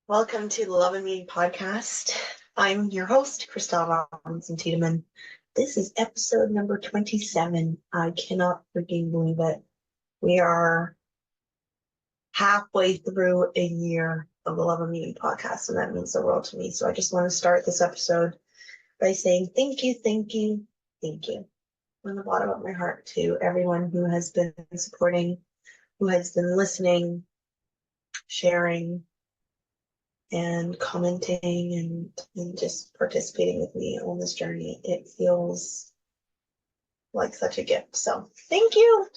Welcome to the 𝑤𝑜𝑣𝑒 𝑀𝑒𝑒𝑎𝑛 podcast. I'm your host, Christelle Robinson-Tiedemann. This is episode number 27. I cannot freaking believe it. We are halfway through a year of the 𝑤𝑜𝑣𝑒 𝑀𝑒𝑒𝑎𝑛 podcast, and that means the world to me. So I just want to start this episode by saying thank you, thank you, thank you from the bottom of my heart to everyone who has been supporting, who has been listening, sharing, and commenting and just participating with me on this journey. It feels like such a gift. So thank you.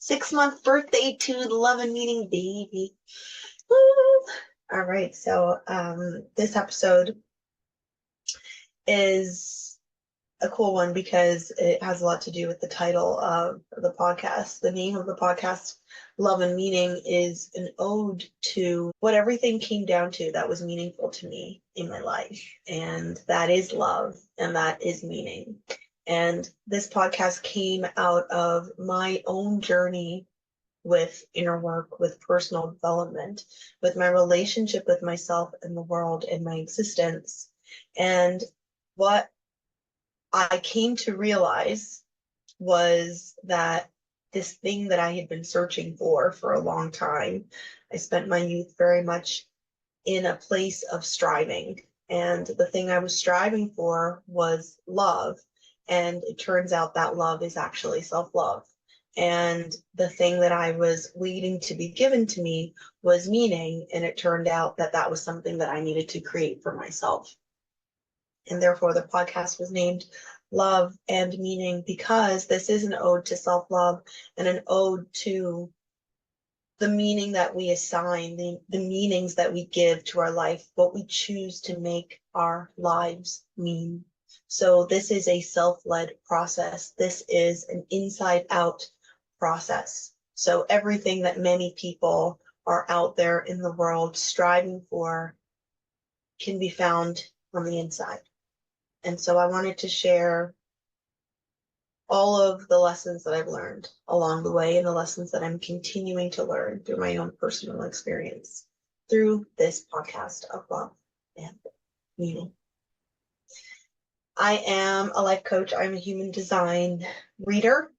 6-month birthday to the 𝑤𝑜𝑣𝑒 meeting, baby. Woo! All right. So this episode is a cool one because it has a lot to do with the title of the podcast. The name of the podcast, Love and Meaning, is an ode to what everything came down to that was meaningful to me in my life. And that is love, and that is meaning. And this podcast came out of my own journey with inner work, with personal development, with my relationship with myself and the world and my existence. And what I came to realize was that this thing that I had been searching for a long time. I spent my youth very much in a place of striving, and the thing I was striving for was love. And it turns out that love is actually self-love. And the thing that I was waiting to be given to me was meaning, and it turned out that that was something that I needed to create for myself. And therefore the podcast was named Love and Meaning, because this is an ode to self-love and an ode to the meaning that we assign, the meanings that we give to our life, what we choose to make our lives mean. So this is a self-led process. This is an inside-out process. So everything that many people are out there in the world striving for can be found on the inside. And so I wanted to share all of the lessons that I've learned along the way and the lessons that I'm continuing to learn through my own personal experience through this podcast of love and meaning. I am a life coach. I'm a human design reader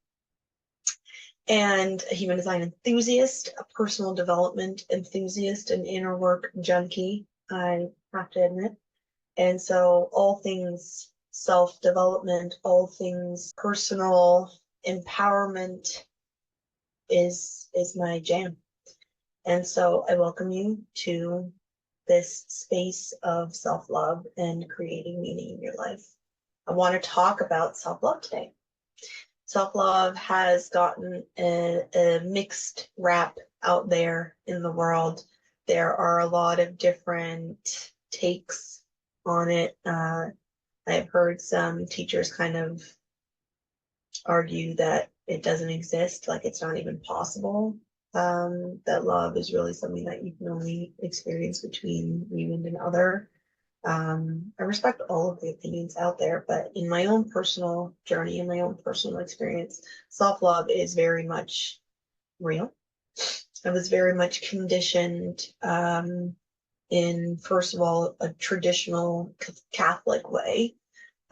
and a human design enthusiast, a personal development enthusiast, an inner work junkie, I have to admit. And so all things self-development, all things personal empowerment is my jam. And so I welcome you to this space of self-love and creating meaning in your life. I want to talk about self-love today. Self-love has gotten a mixed rap out there in the world. There are a lot of different takes on it. I've heard some teachers kind of argue that it doesn't exist, like it's not even possible, that love is really something that you can only experience between you and another. I respect all of the opinions out there, but in my own personal journey, in my own personal experience, self-love is very much real. I was very much conditioned in, first of all, a traditional Catholic way.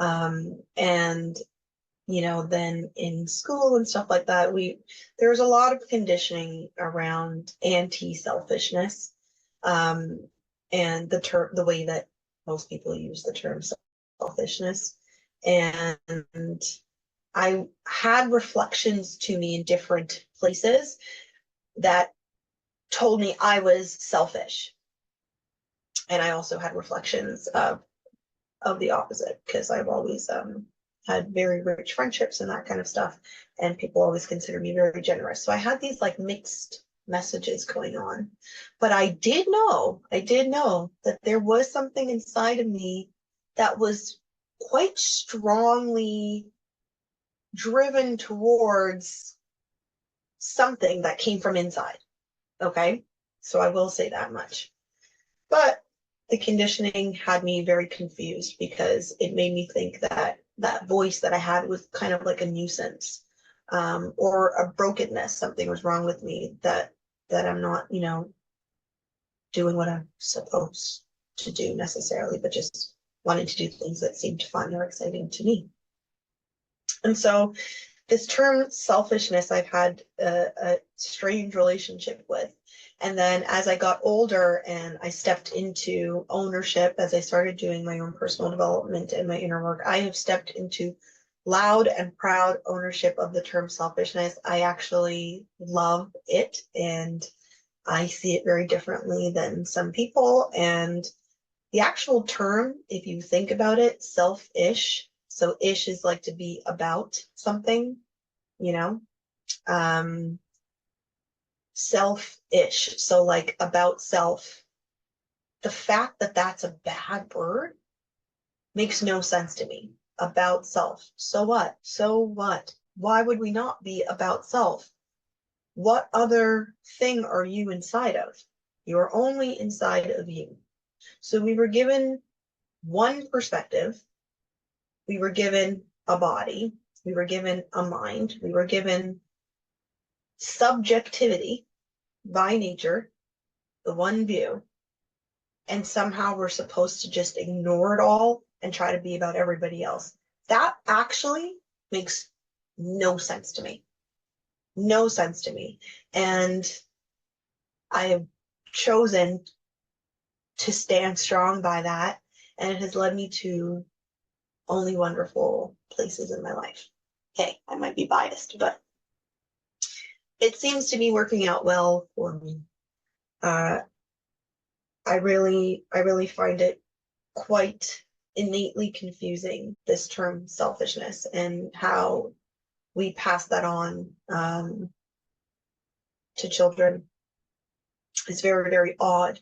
And, you know, then in school and stuff like that, there's a lot of conditioning around anti-selfishness, and the way that most people use the term selfishness. And I had reflections to me in different places that told me I was selfish. And I also had reflections of the opposite, because I've always had very rich friendships and that kind of stuff, and people always consider me very generous. So I had these like mixed messages going on, but I did know that there was something inside of me that was quite strongly driven towards something that came from inside. Okay, so I will say that much. But the conditioning had me very confused, because it made me think that that voice that I had was kind of like a nuisance, or a brokenness. Something was wrong with me, that I'm not, doing what I'm supposed to do necessarily, but just wanting to do things that seemed fun or exciting to me. And so this term selfishness, I've had a strange relationship with. And then as I got older and I stepped into ownership, as I started doing my own personal development and my inner work, I have stepped into loud and proud ownership of the term selfishness. I actually love it, and I see it very differently than some people. And the actual term, if you think about it, selfish. So ish is like to be about something, you know, selfish. So like about self. The fact that that's a bad word makes no sense to me. About self. So what? So what? Why would we not be about self? What other thing are you inside of? You're only inside of you. So we were given one perspective. We were given a body. We were given a mind. We were given subjectivity by nature, the one view. And somehow we're supposed to just ignore it all and try to be about everybody else. That actually makes no sense to me. No sense to me. And I have chosen to stand strong by that, and it has led me to only wonderful places in my life. Hey, I might be biased, but it seems to be working out well for me. I really find it quite innately confusing, this term selfishness, and how we pass that on to children. It's very, very odd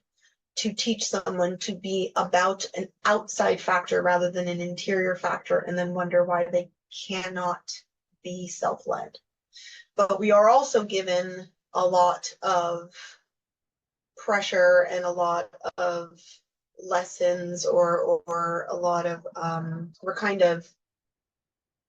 to teach someone to be about an outside factor rather than an interior factor, and then wonder why they cannot be self-led. But we are also given a lot of pressure and a lot of lessons, or a lot of we're kind of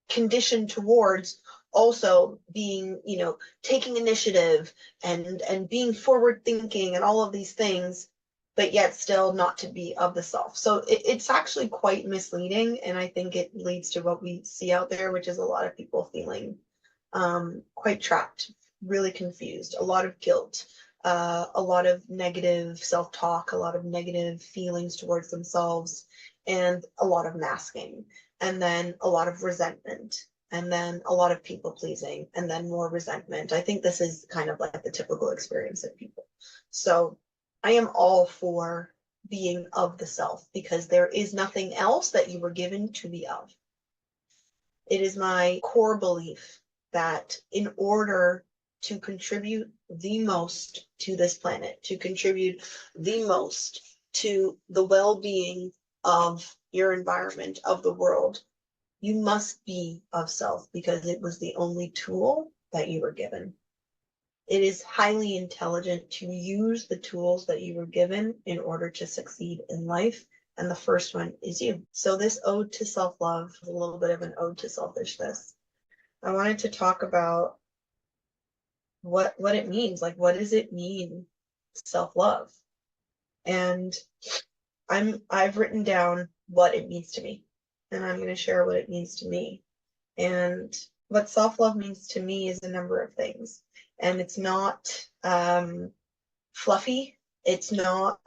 conditioned towards also being, you know, taking initiative and being forward thinking and all of these things, but yet still not to be of the self. So it's actually quite misleading, and I think it leads to what we see out there, which is a lot of people feeling quite trapped, really confused, a lot of guilt, a lot of negative self-talk, a lot of negative feelings towards themselves, and a lot of masking, and then a lot of resentment, and then a lot of people pleasing, and then more resentment. I think this is kind of like the typical experience of people. So I am all for being of the self, because there is nothing else that you were given to be of. It is my core belief that in order to contribute the most to this planet, to contribute the most to the well-being of your environment, of the world, you must be of self, because it was the only tool that you were given. It is highly intelligent to use the tools that you were given in order to succeed in life. And the first one is you. So this ode to self-love is a little bit of an ode to selfishness. I wanted to talk about what it means. Like, what does it mean, self-love? And I've written down what it means to me, and I'm going to share what it means to me. And what self-love means to me is a number of things. And it's not fluffy. It's not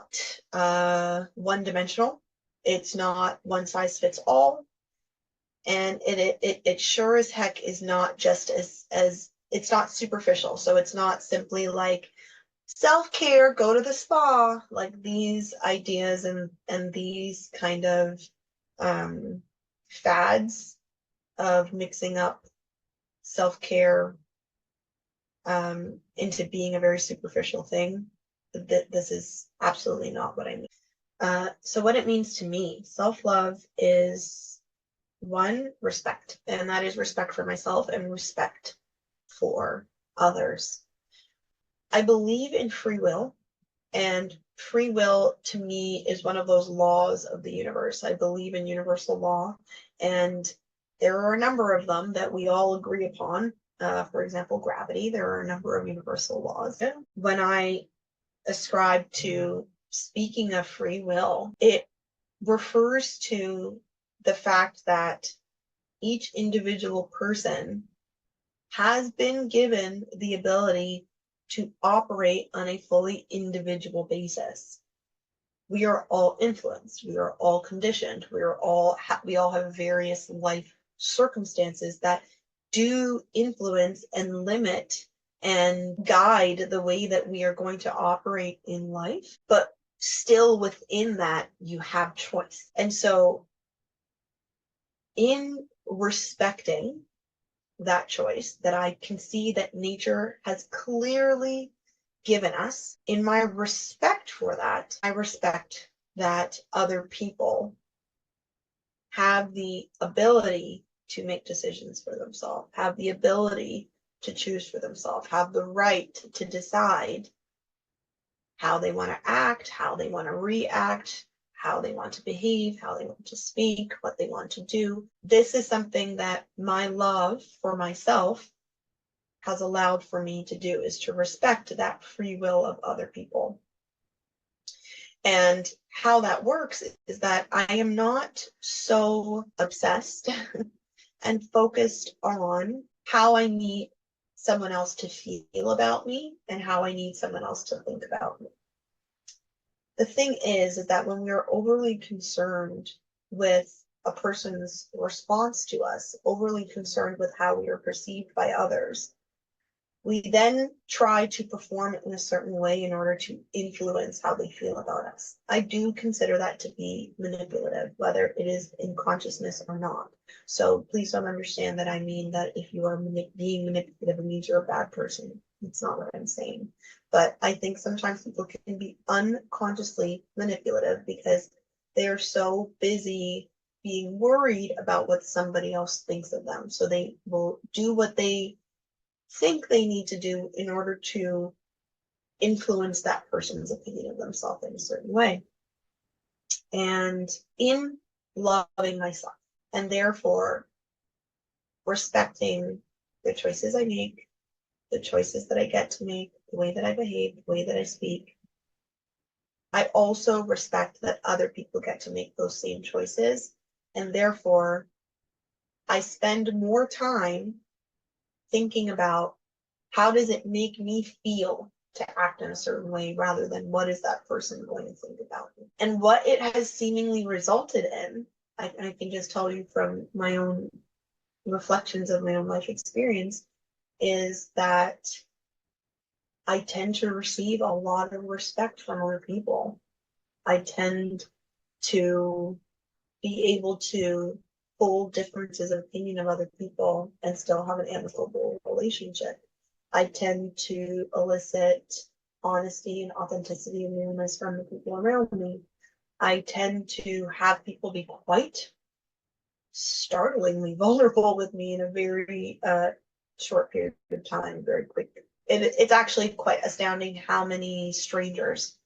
one-dimensional. It's not one size fits all. And it sure as heck is not just as it's not superficial. So it's not simply like self-care, go to the spa, like these ideas and these kind of fads of mixing up self-care into being a very superficial thing. This is absolutely not what I mean. So what it means to me, self-love is, one, respect, and that is respect for myself and respect for others. I believe in free will, and free will to me is one of those laws of the universe. I believe in universal law, and there are a number of them that we all agree upon. For example, gravity. There are a number of universal laws. When I ascribe to speaking of free will, it refers to the fact that each individual person has been given the ability to operate on a fully individual basis. We are all influenced. We are all conditioned. We all have various life circumstances that do influence and limit and guide the way that we are going to operate in life. But still within that, you have choice. And so in respecting that choice that I can see that nature has clearly given us, in my respect for that, I respect that other people have the ability to make decisions for themselves, have the ability to choose for themselves, have the right to decide how they want to act, how they want to react, how they want to behave, how they want to speak, what they want to do. This is something that my love for myself has allowed for me to do, is to respect that free will of other people. And how that works is that I am not so obsessed and focused on how I need someone else to feel about me and how I need someone else to think about me. The thing is that when we are overly concerned with a person's response to us, overly concerned with how we are perceived by others, we then try to perform in a certain way in order to influence how they feel about us. I do consider that to be manipulative, whether it is in consciousness or not. So please don't understand that I mean that if you are being manipulative, it means you're a bad person. It's not what I'm saying. But I think sometimes people can be unconsciously manipulative because they are so busy being worried about what somebody else thinks of them. So they will do what they think they need to do in order to influence that person's opinion of themselves in a certain way. And in loving myself and therefore respecting the choices I make, the choices that I get to make, the way that I behave, the way that I speak, I also respect that other people get to make those same choices. And therefore, I spend more time thinking about how does it make me feel to act in a certain way rather than what is that person going to think about me. And what it has seemingly resulted in, I can just tell you from my own reflections of my own life experience, is that I tend to receive a lot of respect from other people. I tend to be able to hold differences of opinion of other people and still have an amicable relationship. I tend to elicit honesty and authenticity and realness from the people around me. I tend to have people be quite startlingly vulnerable with me in a very short period of time, very quick. It's actually quite astounding how many strangers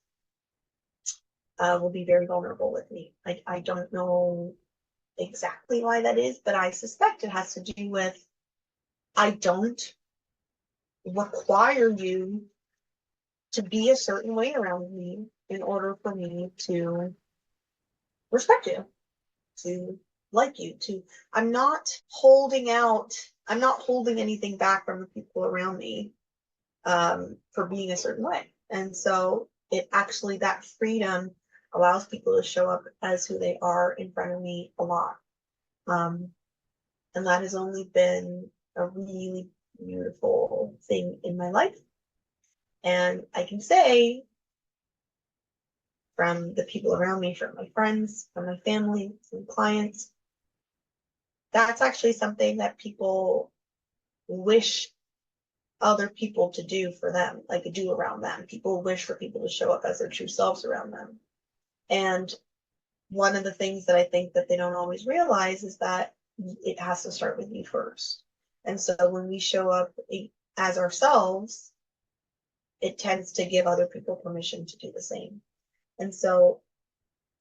will be very vulnerable with me. I don't know exactly why that is, but I suspect it has to do with I don't require you to be a certain way around me in order for me to respect you, to like you, I'm not holding anything back from the people around me for being a certain way. And so it actually, that freedom allows people to show up as who they are in front of me a lot. And that has only been a really beautiful thing in my life. And I can say from the people around me, from my friends, from my family, from clients, that's actually something that people wish other people to do for them, like do around them. People wish for people to show up as their true selves around them. And one of the things that I think that they don't always realize is that it has to start with you first. And so when we show up as ourselves, it tends to give other people permission to do the same. And so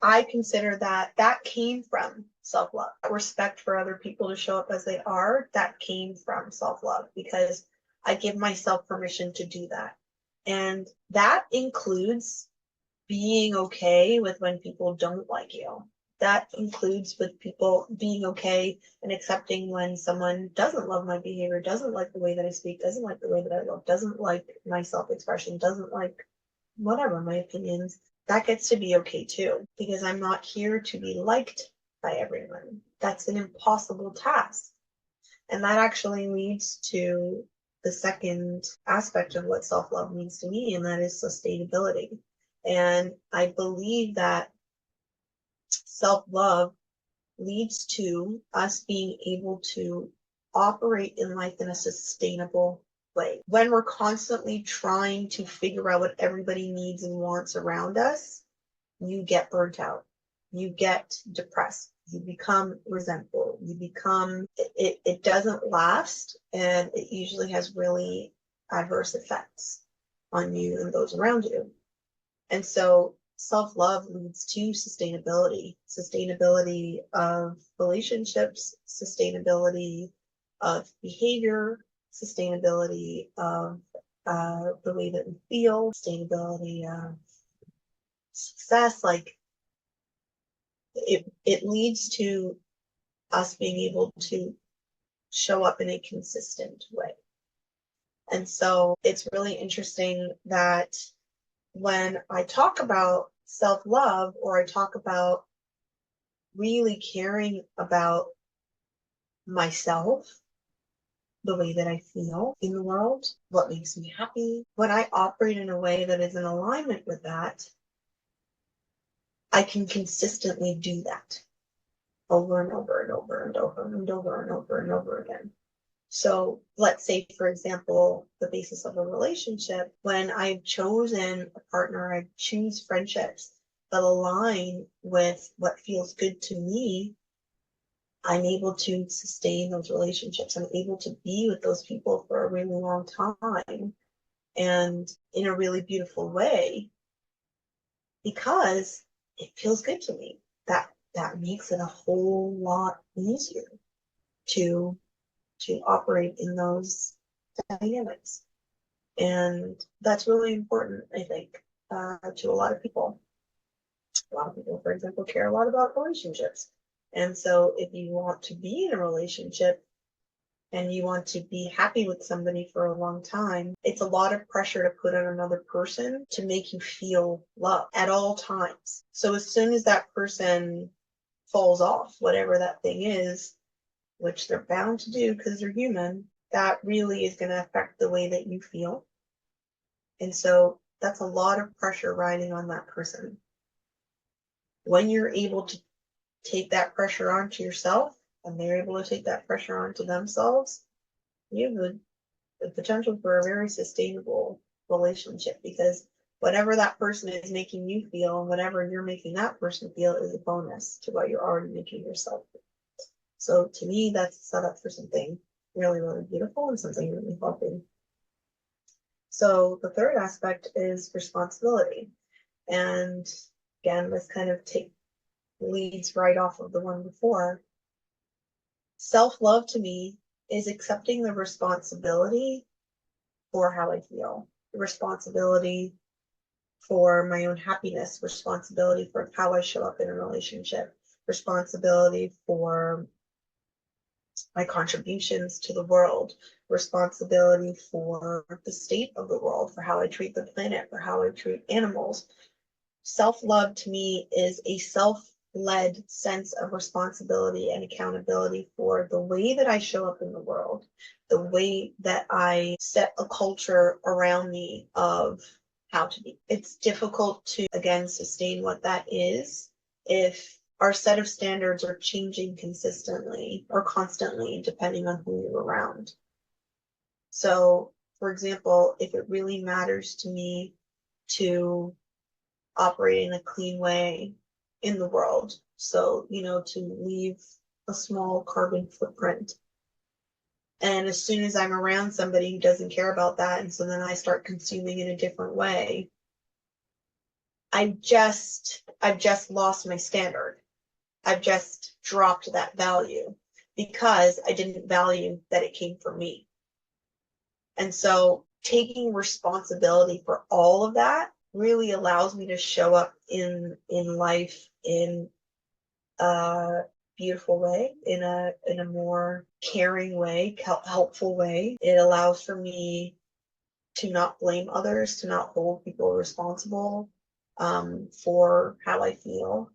I consider that came from self-love. Respect for other people to show up as they are, that came from self-love, because I give myself permission to do that. And that includes being okay with when people don't like you. That includes with people being okay and accepting when someone doesn't love my behavior, doesn't like the way that I speak, doesn't like the way that I look, doesn't like my self-expression, doesn't like whatever, my opinions. That gets to be okay too, because I'm not here to be liked by everyone. That's an impossible task. And that actually leads to the second aspect of what self-love means to me, and that is sustainability. And I believe that self-love leads to us being able to operate in life in a sustainable way. When we're constantly trying to figure out what everybody needs and wants around us, you get burnt out. You get depressed. You become resentful. You become, it doesn't last, and it usually has really adverse effects on you and those around you. And so self-love leads to sustainability of relationships, sustainability of behavior, sustainability of the way that we feel, sustainability of success. Like it leads to us being able to show up in a consistent way. And so it's really interesting that when I talk about self-love, or I talk about really caring about myself, the way that I feel in the world, what makes me happy, when I operate in a way that is in alignment with that, I can consistently do that over and over and over and over and over and over and over again. So let's say, for example, the basis of a relationship, when I've chosen a partner, I choose friendships that align with what feels good to me, I'm able to sustain those relationships. I'm able to be with those people for a really long time and in a really beautiful way, because it feels good to me. That makes it a whole lot easier to operate in those dynamics. And that's really important, I think, to a lot of people. A lot of people, for example, care a lot about relationships. And so if you want to be in a relationship and you want to be happy with somebody for a long time, it's a lot of pressure to put on another person to make you feel love at all times. So as soon as that person falls off, whatever that thing is, which they're bound to do because they're human, that really is going to affect the way that you feel. And so that's a lot of pressure riding on that person. When you're able to take that pressure onto yourself, and they're able to take that pressure onto themselves, you have the potential for a very sustainable relationship, because whatever that person is making you feel and whatever you're making that person feel is a bonus to what you're already making yourself feel. So to me, that's set up for something really, really beautiful and something really healthy. So the third aspect is responsibility. And again, this kind of leads right off of the one before. Self-love to me is accepting the responsibility for how I feel, the responsibility for my own happiness, responsibility for how I show up in a relationship, responsibility for my contributions to the world, responsibility for the state of the world, for how I treat the planet, for how I treat animals. Self-love to me is a self-led sense of responsibility and accountability for the way that I show up in the world, the way that I set a culture around me of how to be. It's difficult to, again, sustain what that is if our set of standards are changing consistently or constantly, depending on who you're around. So, for example, if it really matters to me to operate in a clean way in the world, so, to leave a small carbon footprint, and as soon as I'm around somebody who doesn't care about that, and so then I start consuming in a different way, I've just lost my standard. I've just dropped that value because I didn't value that it came from me. And so taking responsibility for all of that really allows me to show up in life in a beautiful way, in a more caring way, helpful way. It allows for me to not blame others, to not hold people responsible for how I feel.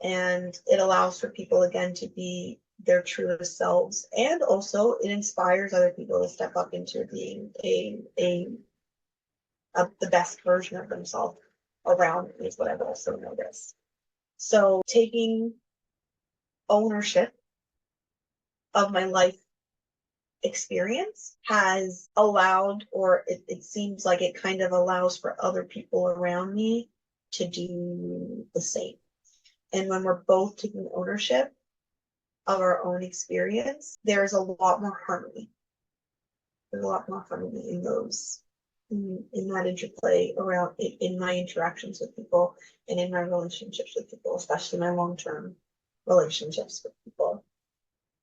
And it allows for people, again, to be their truest selves. And also it inspires other people to step up into being the best version of themselves around me, is what I've also noticed. So taking ownership of my life experience has allowed, or it seems like it kind of allows for other people around me to do the same. And when we're both taking ownership of our own experience, there's a lot more harmony. There's a lot more harmony in those, in that interplay around, in my interactions with people and in my relationships with people, especially my long-term relationships with people.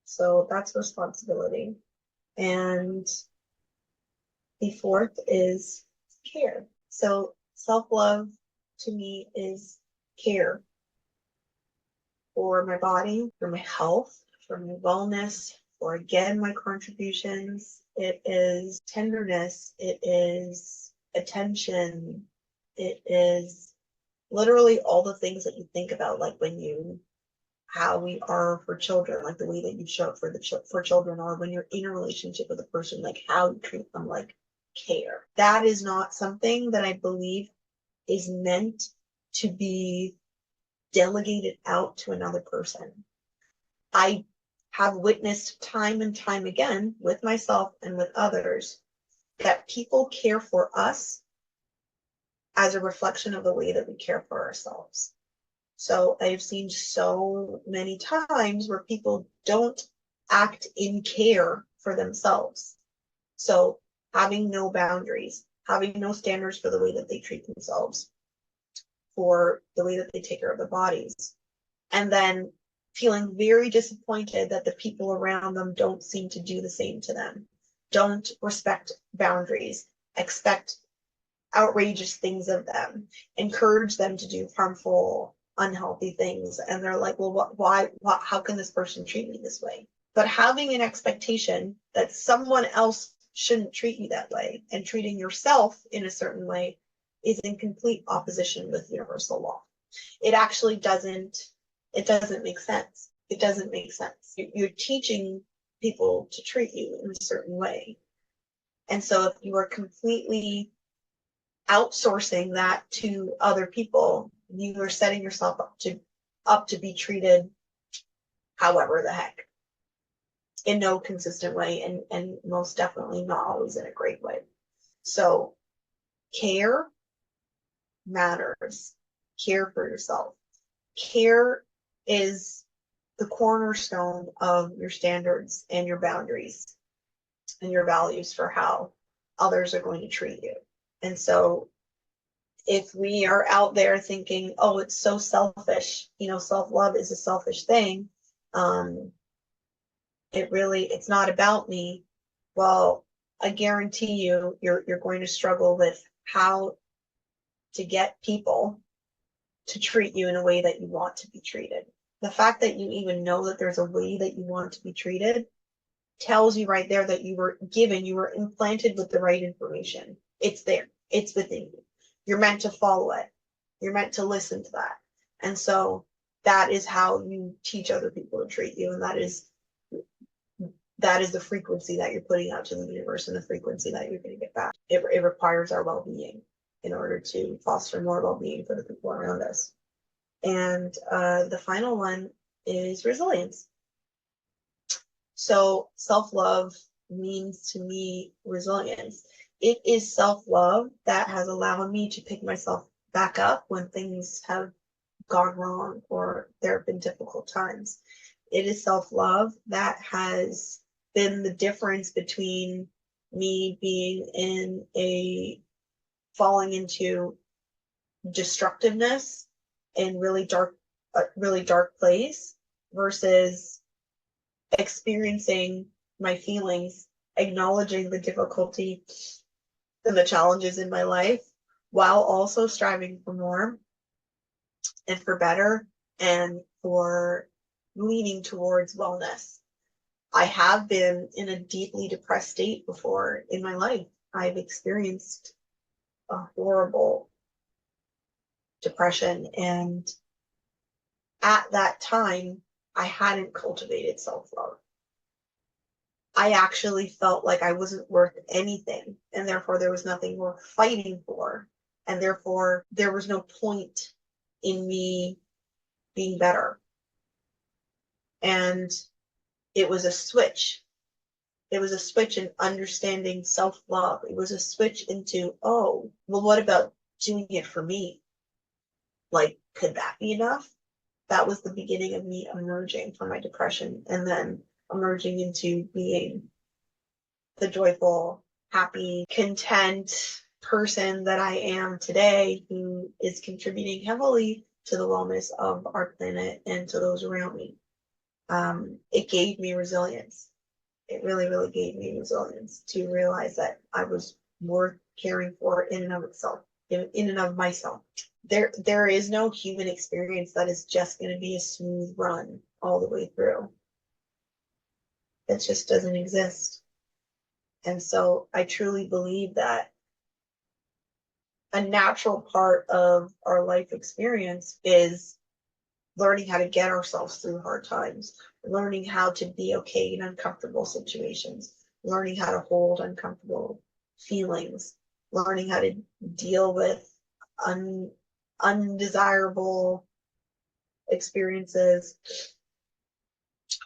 So that's responsibility. And the fourth is care. So self-love to me is care for my body, for my health, for my wellness, for, again, my contributions. It is tenderness. It is attention. It is literally all the things that you think about, like how we are for children, like the way that you show up for children, or when you're in a relationship with a person, like how you treat them, like care. That is not something that I believe is meant to be delegated out to another person. I have witnessed time and time again with myself and with others that people care for us as a reflection of the way that we care for ourselves. So I've seen so many times where people don't act in care for themselves. So having no boundaries, having no standards for the way that they treat themselves, for the way that they take care of their bodies, and then feeling very disappointed that the people around them don't seem to do the same to them, don't respect boundaries, expect outrageous things of them, encourage them to do harmful, unhealthy things. And they're like, well, how can this person treat me this way? But having an expectation that someone else shouldn't treat you that way, and treating yourself in a certain way, is in complete opposition with universal law. It actually doesn't make sense. It doesn't make sense. You're teaching people to treat you in a certain way. And so if you are completely outsourcing that to other people, you are setting yourself up to be treated however the heck, in no consistent way, and most definitely not always in a great way. So care matters. Care for yourself. Care is the cornerstone of your standards and your boundaries and your values for how others are going to treat you. And so if we are out there thinking, oh, it's so selfish, self-love is a selfish thing, it's not about me. Well, I guarantee you're going to struggle with how to get people to treat you in a way that you want to be treated. The fact that you even know that there's a way that you want to be treated tells you right there that you were implanted with the right information. It's there. It's within you. You're meant to follow it. You're meant to listen to that. And so that is how you teach other people to treat you. And that is the frequency that you're putting out to the universe, and the frequency that you're going to get back. It requires our well-being in order to foster more well-being for the people around us. And the final one is resilience. So self-love means to me resilience. It is self-love that has allowed me to pick myself back up when things have gone wrong or there have been difficult times. It is self-love that has been the difference between me falling into destructiveness and really dark place, versus experiencing my feelings, acknowledging the difficulty and the challenges in my life, while also striving for more and for better and for leaning towards wellness. I have been in a deeply depressed state before in my life. I've experienced a horrible depression, and at that time, I hadn't cultivated self-love. I actually felt like I wasn't worth anything, and therefore there was nothing worth fighting for, and therefore there was no point in me being better. And it was a switch. It was a switch in understanding self-love. It was a switch into, oh, well, what about doing it for me? Like, could that be enough? That was the beginning of me emerging from my depression and then emerging into being the joyful, happy, content person that I am today, who is contributing heavily to the wellness of our planet and to those around me. It gave me resilience. It really, really gave me resilience to realize that I was worth caring for in and of itself, in and of myself. There is no human experience that is just going to be a smooth run all the way through. It just doesn't exist. And so I truly believe that a natural part of our life experience is learning how to get ourselves through hard times, learning how to be okay in uncomfortable situations, learning how to hold uncomfortable feelings, learning how to deal with undesirable experiences,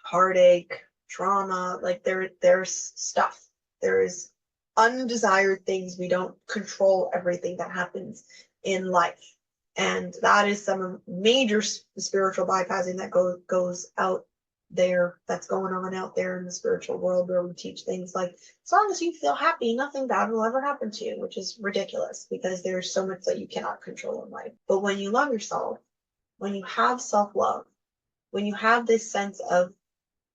heartache, trauma. Like there's stuff. There is undesired things. We don't control everything that happens in life. And that is some major spiritual bypassing that goes out there, that's going on out there in the spiritual world, where we teach things like, as long as you feel happy, nothing bad will ever happen to you, which is ridiculous because there's so much that you cannot control in life. But when you love yourself, when you have self-love, when you have this sense of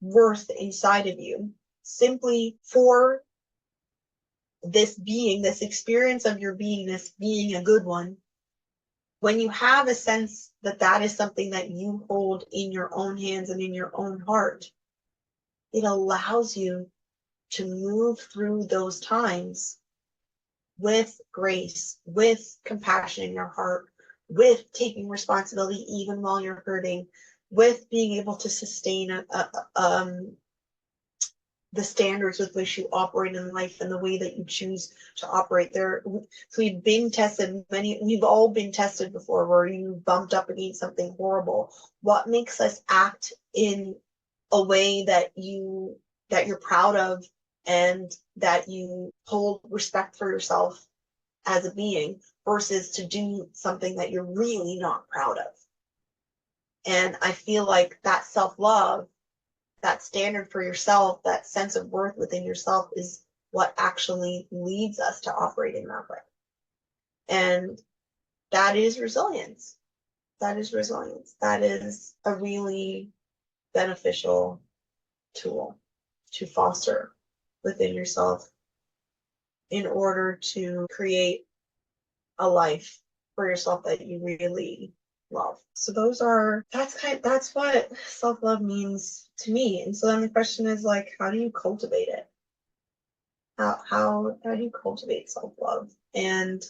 worth inside of you, simply for this being, this experience of your beingness being a good one, when you have a sense that that is something that you hold in your own hands and in your own heart, it allows you to move through those times with grace, with compassion in your heart, with taking responsibility even while you're hurting, with being able to sustain the standards with which you operate in life and the way that you choose to operate there. So we've been tested, we've all been tested before, where you bumped up against something horrible. What makes us act in a way that you're proud of and that you hold respect for yourself as a being, versus to do something that you're really not proud of? And I feel like that self-love, that standard for yourself, that sense of worth within yourself, is what actually leads us to operate in that way. And that is resilience. That is resilience. That is a really beneficial tool to foster within yourself in order to create a life for yourself that you really love. So that's what self-love means to me. And so then the question is, like, how do you cultivate it? How do you cultivate self-love? And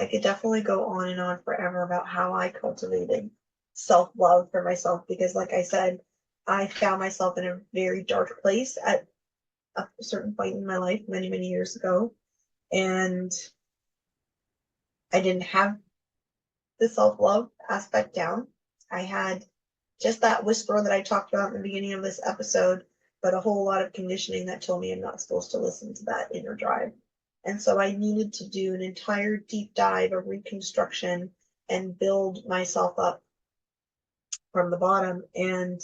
I could definitely go on and on forever about how I cultivated self-love for myself, because like I said, I found myself in a very dark place at a certain point in my life many, many years ago. And I didn't have the self-love aspect down. I had just that whisper that I talked about in the beginning of this episode, but a whole lot of conditioning that told me I'm not supposed to listen to that inner drive. And so I needed to do an entire deep dive, a reconstruction, and build myself up from the bottom. And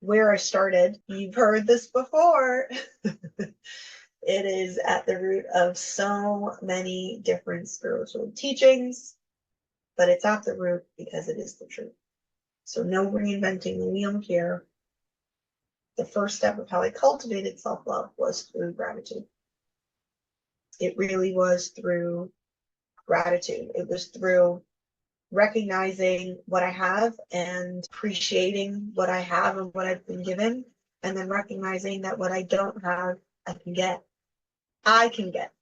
where I started, you've heard this before, it is at the root of so many different spiritual teachings, but it's at the root because it is the truth. So no reinventing the wheel here. The first step of how I cultivated self-love was through gratitude. It really was through gratitude. It was through recognizing what I have and appreciating what I have and what I've been given, and then recognizing that what I don't have, I can get. I can get.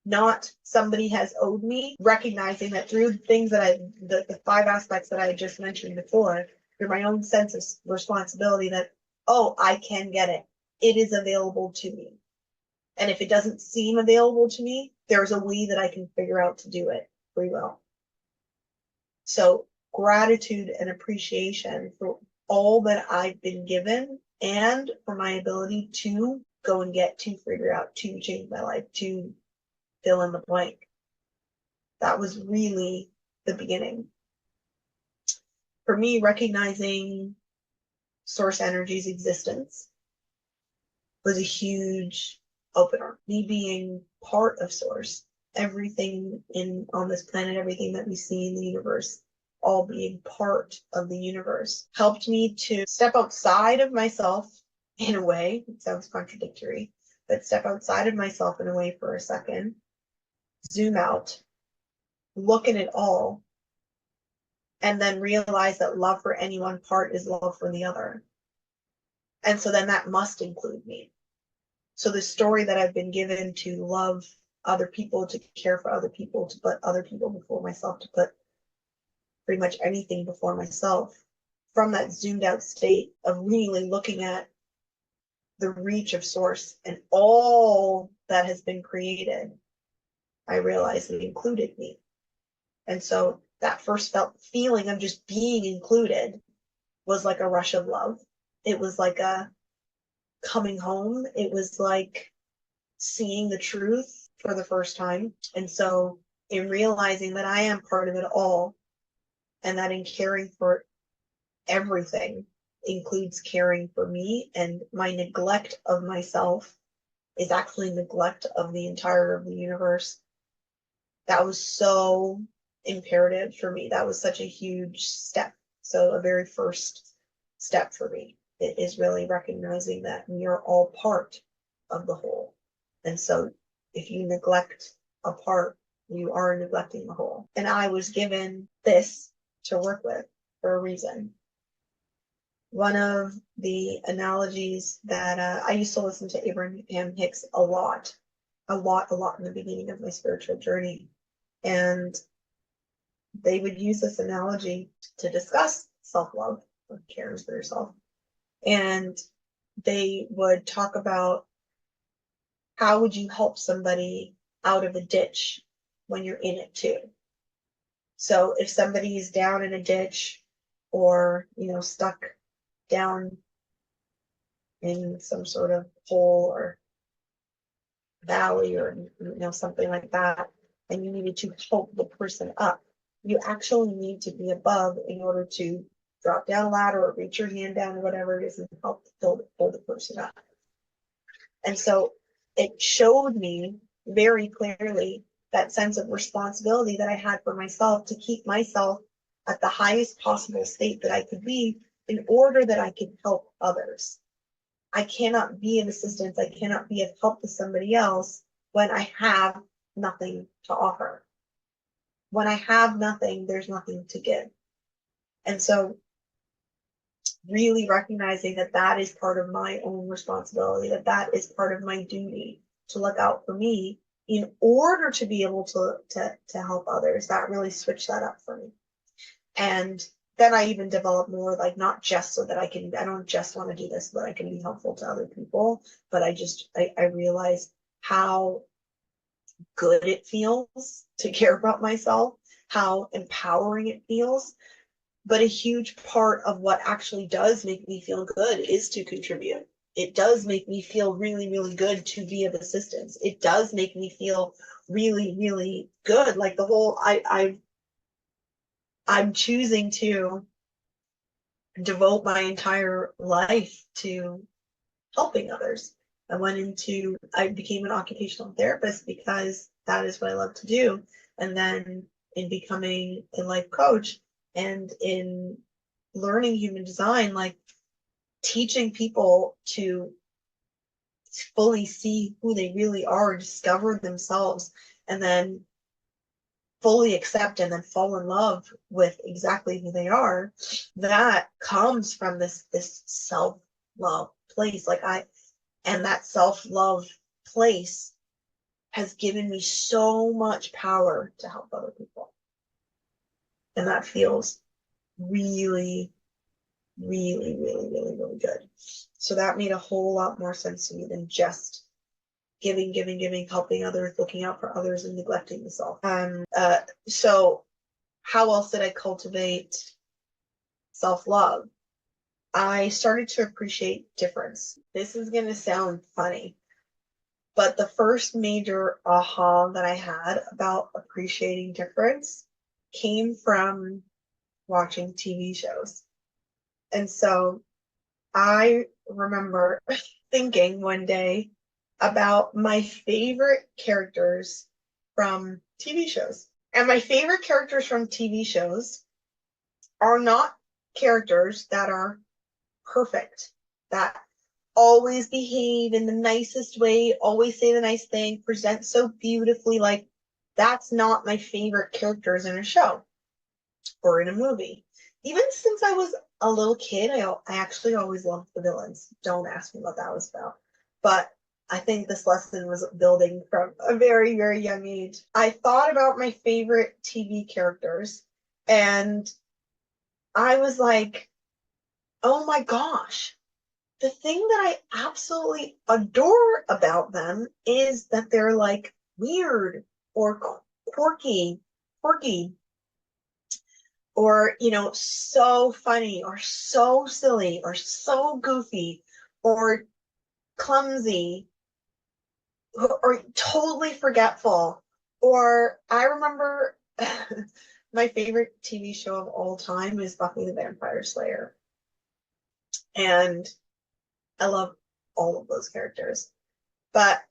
Not somebody has owed me, recognizing that through things that the 5 aspects that I just mentioned before, through my own sense of responsibility that, oh, I can get it. It is available to me. And if it doesn't seem available to me, there's a way that I can figure out to do it. Free will. So gratitude and appreciation for all that I've been given and for my ability to go and get, to figure out, to change my life, to fill in the blank. That was really the beginning. For me, recognizing source energy's existence was a huge opener. Me being part of source, everything on this planet, everything that we see in the universe, all being part of the universe, helped me to step outside of myself in a way. It sounds contradictory, but step outside of myself in a way for a second, zoom out, look at it all, and then realize that love for any one part is love for the other. And so then that must include me. So the story that I've been given to love other people, to care for other people, to put other people before myself, to put pretty much anything before myself, from that zoomed out state of really looking at the reach of source and all that has been created, I realized it included me. And so that first feeling of just being included was like a rush of love. It was like a coming home. It was like seeing the truth for the first time. And so in realizing that I am part of it all, and that in caring for everything includes caring for me, and my neglect of myself is actually neglect of the entire of the universe. That was so imperative for me. That was such a huge step. So a very first step for me, it is really recognizing that we are all part of the whole. And so if you neglect a part, you are neglecting the whole. And I was given this to work with for a reason. One of the analogies that I used to listen to Abraham Hicks a lot in the beginning of my spiritual journey. And they would use this analogy to discuss self-love, or caring for yourself. And they would talk about how would you help somebody out of a ditch when you're in it too. So if somebody is down in a ditch, or, stuck down in some sort of hole or valley, or, something like that, and you needed to help the person up, you actually need to be above in order to drop down a ladder or reach your hand down or whatever it is and help pull the person up. And so it showed me very clearly that sense of responsibility that I had for myself, to keep myself at the highest possible state that I could be in order that I could help others. I cannot be an assistance. I cannot be of help to somebody else when I have nothing to offer. When I have nothing, there's nothing to give. And so really recognizing that that is part of my own responsibility, that is part of my duty to look out for me in order to be able to help others, that really switched that up for me. And then I even developed more, like, not just so that I don't just want to do this so that I can be helpful to other people, but I realized how good it feels to care about myself, how empowering it feels. But a huge part of what actually does make me feel good is to contribute. It does make me feel really, really good to be of assistance. It does make me feel really, really good. Like the whole, I'm choosing to devote my entire life to helping others. I became an occupational therapist because that is what I love to do. And then in becoming a life coach and in learning human design, like teaching people to fully see who they really are, discover themselves, and then fully accept and then fall in love with exactly who they are, that comes from this self-love place. And that self-love place has given me so much power to help other people. And that feels really, really, really, really, really good. So that made a whole lot more sense to me than just giving, helping others, looking out for others, and neglecting the self. So how else did I cultivate self-love? I started to appreciate difference. This is going to sound funny, but the first major aha that I had about appreciating difference came from watching TV shows. And so I remember thinking one day about my favorite characters from TV shows. And my favorite characters from TV shows are not characters that are perfect, that always behave in the nicest way, always say the nice thing, present so beautifully. Like, that's not my favorite characters in a show or in a movie. Even since I was a little kid, I actually always loved the villains. Don't ask me what that was about. But I think this lesson was building from a very, very young age. I thought about my favorite TV characters, and I was like, oh my gosh, the thing that I absolutely adore about them is that they're like weird or quirky, or, so funny or so silly or so goofy or clumsy or totally forgetful. Or I remember my favorite TV show of all time is Buffy the Vampire Slayer. And I love all of those characters. But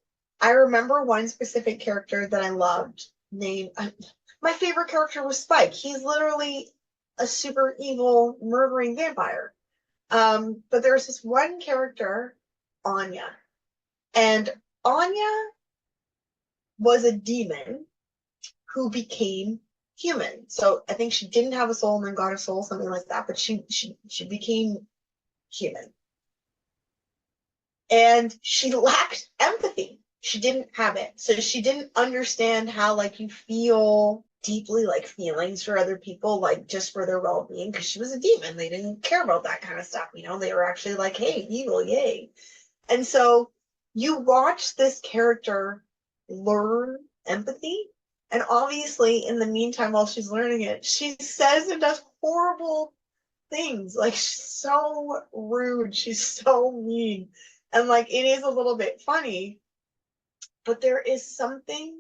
I remember one specific character that I loved named, my favorite character was Spike. He's literally a super evil, murdering vampire. But there was this one character, Anya. And Anya was a demon who became human. So I think she didn't have a soul and then got a soul, something like that. But she became human. And she lacked empathy. She didn't have it. So she didn't understand how, like, you feel deeply, like, feelings for other people, like, just for their well-being, because she was a demon. They didn't care about that kind of stuff, They were actually like, hey, evil, yay. And so you watch this character learn empathy, and obviously, in the meantime, while she's learning it, she says and does horrible things. Like, she's so rude. She's so mean. And, like, it is a little bit funny, but there is something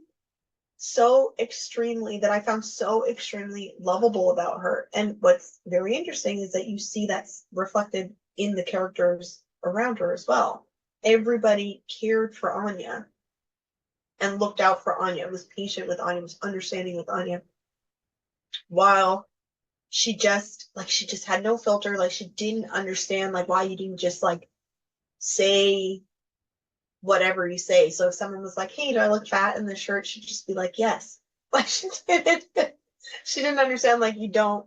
so extremely that I found so extremely lovable about her. And what's very interesting is that you see that's reflected in the characters around her as well. Everybody cared for Anya and looked out for Anya, was patient with Anya, was understanding with Anya, while she just had no filter. Like, she didn't understand, like, why you didn't just, like, say whatever you say. So if someone was like, hey, do I look fat in this shirt? She'd just be like, yes. Like, she didn't understand, like, you don't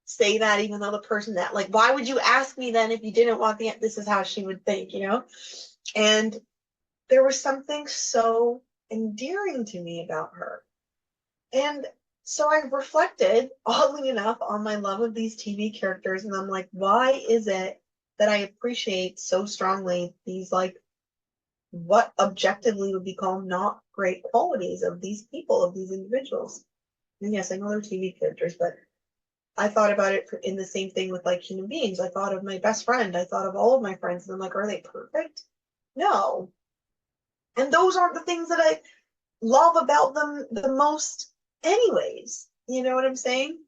say that, even though the person that, like, why would you ask me then if you didn't want this is how she would think, And there was something so endearing to me about her. And so I reflected, oddly enough, on my love of these TV characters, and I'm like, why is it that I appreciate so strongly these, like, what objectively would be called not great qualities of these people, of these individuals? And yes, I know they're TV characters, but I thought about it in the same thing with, like, human beings. I thought of my best friend. I thought of all of my friends, and I'm like, are they perfect? No. And those aren't the things that I love about them the most anyways. You know what I'm saying?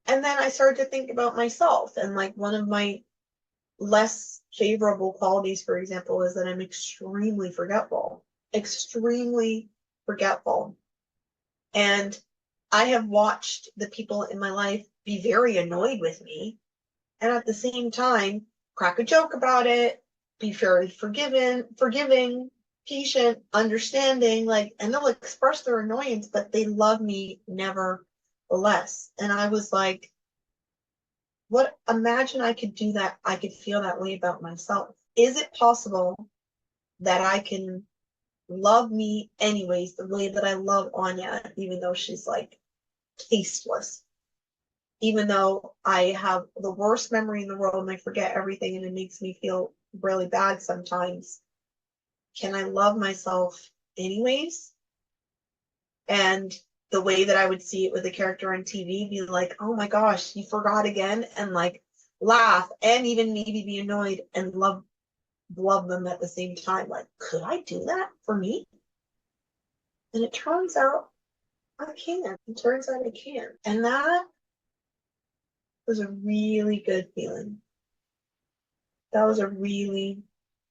And then I started to think about myself, and, like, one of my less favorable qualities, for example, is that I'm extremely forgetful. And I have watched the people in my life be very annoyed with me, and at the same time crack a joke about it, be very forgiving, patient, understanding, like, and they'll express their annoyance, but they love me never less. And I was like, what, imagine I could do that. I could feel that way about myself. Is it possible that I can love me anyways, the way that I love Anya, even though she's like tasteless, even though I have the worst memory in the world and I forget everything and it makes me feel really bad sometimes. Can I love myself anyways? And the way that I would see it with a character on TV, be like, oh my gosh, you forgot again, and like laugh and even maybe be annoyed and love them at the same time. Like, could I do that for me? And it turns out I can. It turns out I can. And that was a really good feeling. That was a really,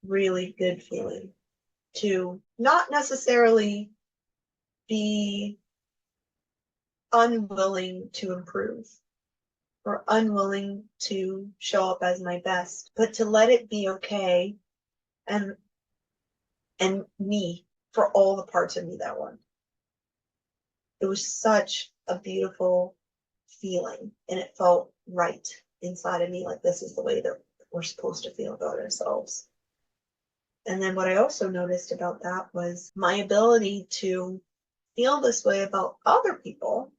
really good feeling to not necessarily be unwilling to improve or unwilling to show up as my best, but to let it be okay and me for all the parts of me that weren't. It was such a beautiful feeling and it felt right inside of me, like this is the way that we're supposed to feel about ourselves. And then what I also noticed about that was my ability to feel this way about other people,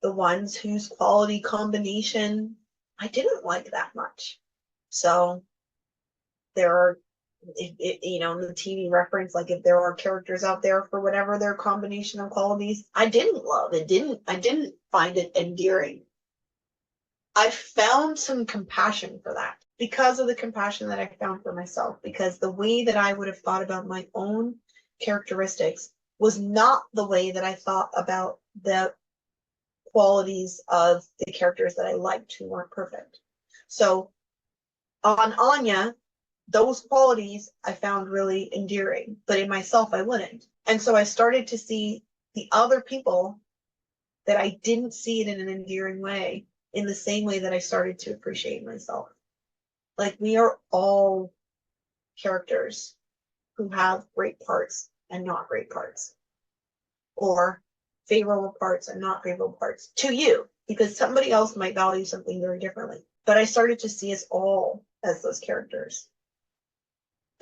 the ones whose quality combination I didn't like that much. So there are, you know, in the TV reference, like if there are characters out there for whatever their combination of qualities, I didn't love it. I didn't find it endearing. I found some compassion for that because of the compassion that I found for myself, because the way that I would have thought about my own characteristics was not the way that I thought about the qualities of the characters that I liked who weren't perfect. So on Anya, those qualities I found really endearing, but in myself I wouldn't. And so I started to see the other people that I didn't see it in an endearing way, in the same way that I started to appreciate myself. Like, we are all characters who have great parts and not great parts, or favorable parts and not favorable parts to you, because somebody else might value something very differently. But I started to see us all as those characters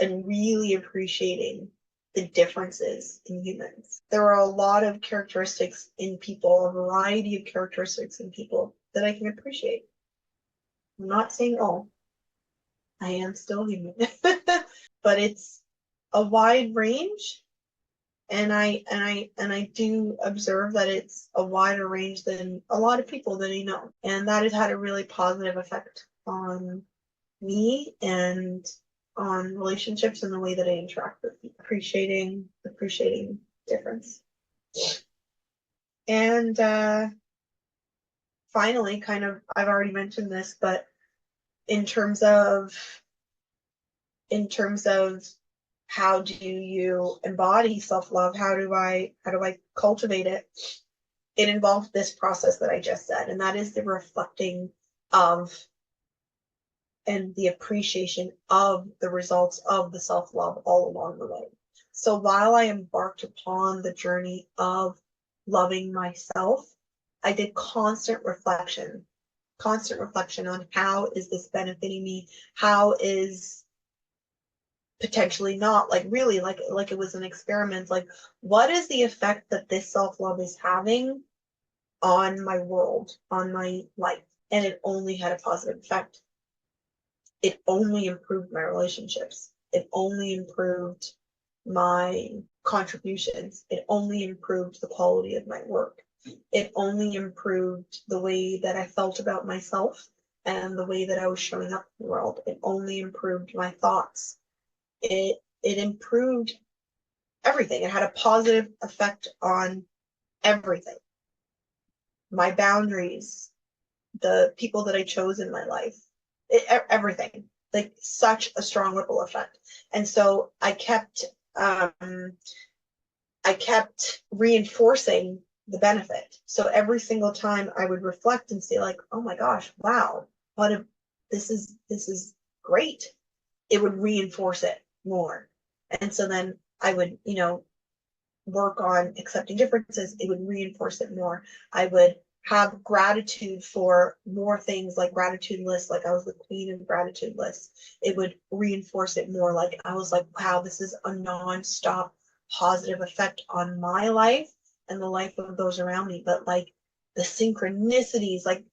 and really appreciating the differences in humans. There are a lot of characteristics in people, a variety of characteristics in people that I can appreciate. I'm not saying all. I am still human. But it's a wide range, and I do observe that it's a wider range than a lot of people that I know. And that has had a really positive effect on me and on relationships and the way that I interact with people. Appreciating difference. And finally, kind of, I've already mentioned this, but in terms of how do you embody self-love, how do I cultivate it, it involves this process that I just said, and that is the reflecting of and the appreciation of the results of the self-love all along the way. So while I embarked upon the journey of loving myself, I did constant reflection on how is this benefiting me? How is potentially not, like really like it was an experiment, like what is the effect that this self-love is having on my world, on my life? And it only had a positive effect. It only improved my relationships. It only improved my contributions. It only improved the quality of my work. It only improved the way that I felt about myself and the way that I was showing up in the world. It only improved my thoughts. It improved everything. It had a positive effect on everything. My boundaries, the people that I chose in my life, everything. Like, such a strong ripple effect. And so I kept reinforcing the benefit. So every single time I would reflect and say, like, oh my gosh, wow, this is great. It would reinforce it more. And so then I would, work on accepting differences. It would reinforce it more. I would have gratitude for more things, like gratitude lists, like I was the queen of gratitude lists, it would reinforce it more. Like I was like, wow, this is a non-stop positive effect on my life and the life of those around me. But like the synchronicities, like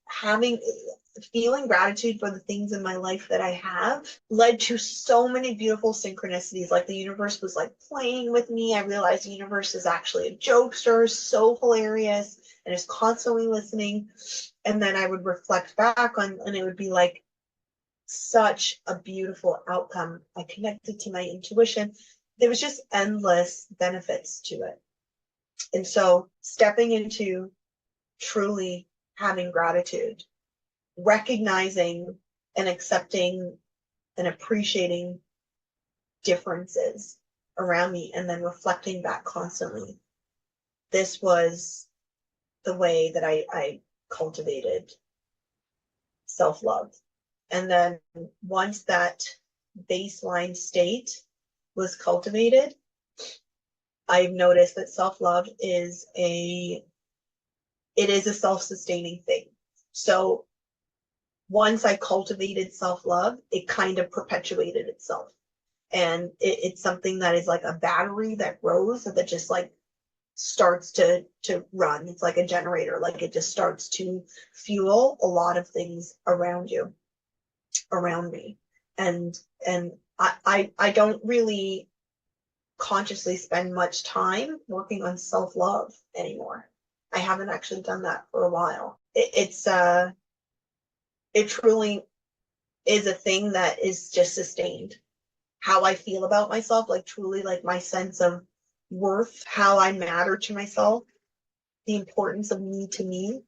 feeling gratitude for the things in my life that I have led to so many beautiful synchronicities. Like the universe was like playing with me. I realized the universe is actually a jokester, so hilarious, and is constantly listening. And then I would reflect back on, and it would be like such a beautiful outcome. I connected to my intuition. There was just endless benefits to it. And so stepping into truly having gratitude, recognizing and accepting and appreciating differences around me, and then reflecting back constantly. This was the way that I cultivated self-love. And then once that baseline state was cultivated, I've noticed that self-love is a self-sustaining thing. So once I cultivated self-love, it kind of perpetuated itself. And it's something that is like a battery that grows, that just like starts to run. It's like a generator, like it just starts to fuel a lot of things around you, around me. And I don't really consciously spend much time working on self-love anymore. I haven't actually done that for a while. It truly is a thing that is just sustained. How I feel about myself, like truly like my sense of worth, how I matter to myself, the importance of me to me,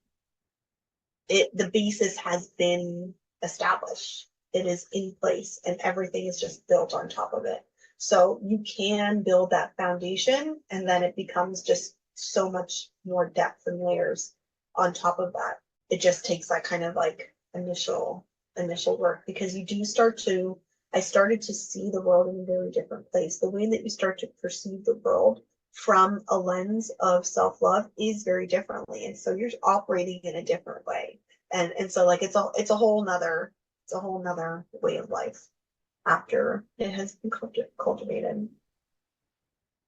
the basis has been established. It is in place, and everything is just built on top of it. So you can build that foundation, and then it becomes just so much more depth and layers on top of that. It just takes that kind of like initial work, because you do start to, I started to see the world in a very different place. The way that you start to perceive the world from a lens of self-love is very differently. And so you're operating in a different way. And so like it's a whole nother way of life after it has been cultivated.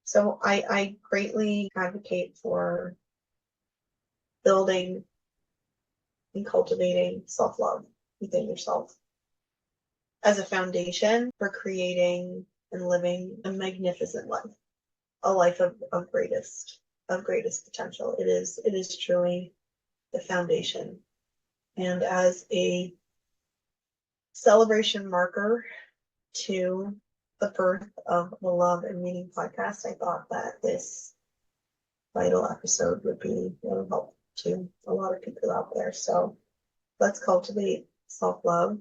So I greatly advocate for building and cultivating self-love within yourself as a foundation for creating and living a magnificent life, a life of greatest potential. It is truly the foundation. And as a celebration marker to the birth of the Love and Meaning podcast, I thought that this vital episode would be really helpful to a lot of people out there. So let's cultivate self-love,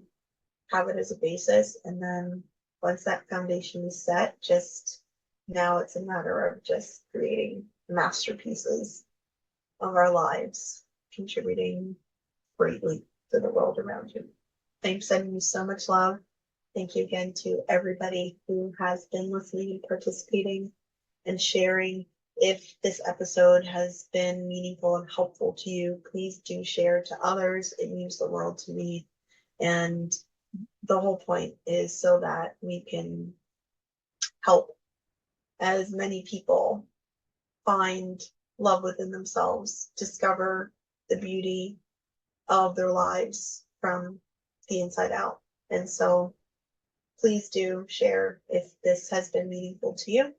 have it as a basis, and then once that foundation is set, just now it's a matter of just creating masterpieces of our lives, contributing greatly to the world around you. I'm sending you so much love. Thank you again to everybody who has been listening and participating and sharing. If this episode has been meaningful and helpful to you, please do share to others. It means the world to me. And the whole point is so that we can help as many people find love within themselves, discover the beauty of their lives from the inside out. And so please do share if this has been meaningful to you.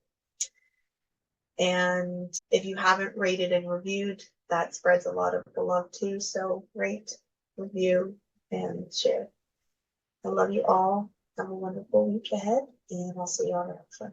And if you haven't rated and reviewed, that spreads a lot of the love too. So rate, review, and share. I love you all. Have a wonderful week ahead, and I'll see you on the next one.